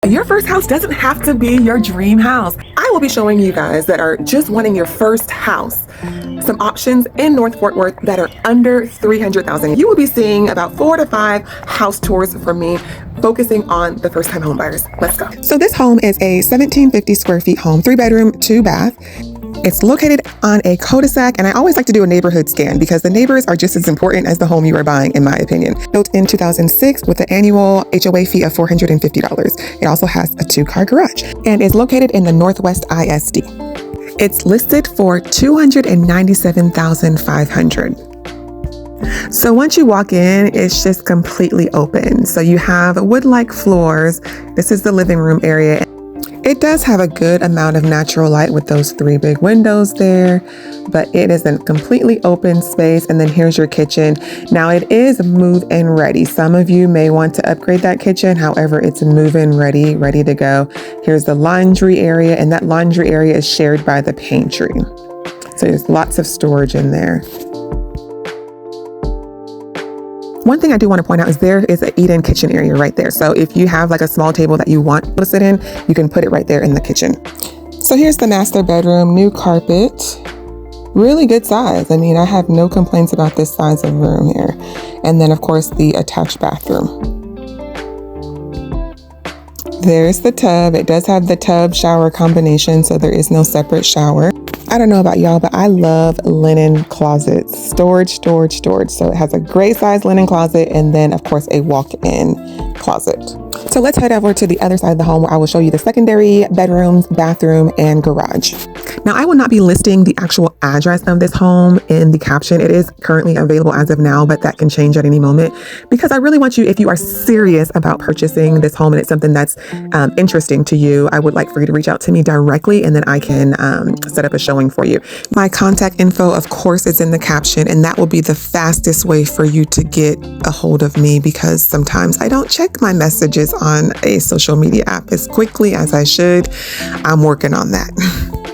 Your first house doesn't have to be your dream house. I will be showing you guys that are just wanting your first house some options in North Fort Worth that are under $300,000. You will be seeing about 4 to 5 house tours from me, focusing on the first-time home buyers. Let's go. So this home is a 1750 square feet home, 3-bedroom, 2-bath. It's located on a cul-de-sac, and I always like to do a neighborhood scan because the neighbors are just as important as the home you are buying, in my opinion. Built in 2006 with an annual HOA fee of $450. It also has a 2-car garage and is located in the Northwest ISD. It's listed for $297,500. So once you walk in, it's just completely open. So you have wood-like floors. This is the living room area. It does have a good amount of natural light with those 3 big windows there, but it is a completely open space. And then here's your kitchen. Now it is move-in ready. Some of you may want to upgrade that kitchen. However, it's move-in ready to go. Here's the laundry area, and that laundry area is shared by the pantry. So there's lots of storage in there. One thing I do want to point out is there is an eat-in kitchen area right there. So if you have like a small table that you want to sit in, you can put it right there in the kitchen. So here's the master bedroom, new carpet, really good size. I mean, I have no complaints about this size of room here. And then of course the attached bathroom. There's the tub. It does have the tub shower combination, so there is no separate shower. I don't know about y'all, but I love linen closets. Storage. So it has a great size linen closet and then of course a walk-in closet. So let's head over to the other side of the home where I will show you the secondary bedrooms, bathroom, and garage. Now I will not be listing the actual address of this home in the caption. It is currently available as of now, but that can change at any moment because I really want you, if you are serious about purchasing this home and it's something that's interesting to you, I would like for you to reach out to me directly and then I can set up a showing for you. My contact info, of course, is in the caption, and that will be the fastest way for you to get a hold of me because sometimes I don't check my messages on a social media app as quickly as I should. I'm working on that.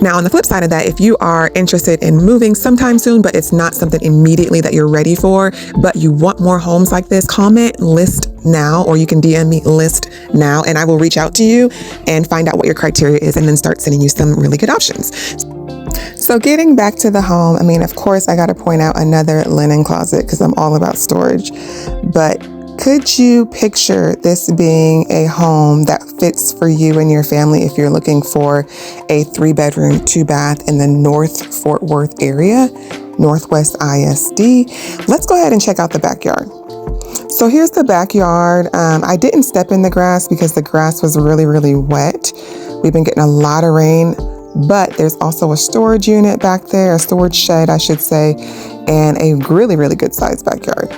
Now, on the flip side of that, if you are interested in moving sometime soon, but it's not something immediately that you're ready for, but you want more homes like this, comment list now, or you can DM me list now, and I will reach out to you and find out what your criteria is and then start sending you some really good options. So getting back to the home, I mean, of course, I got to point out another linen closet because I'm all about storage, but could you picture this being a home that fits for you and your family if you're looking for a 3-bedroom, 2-bath in the North Fort Worth area, Northwest ISD? Let's go ahead and check out the backyard. So here's the backyard. I didn't step in the grass because the grass was really wet. We've been getting a lot of rain, but there's also a storage unit back there, a storage shed, I should say, and a really good sized backyard.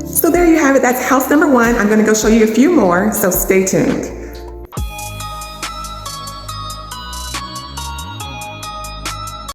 So there you have it. That's house number 1. I'm going to go show you a few more, so stay tuned.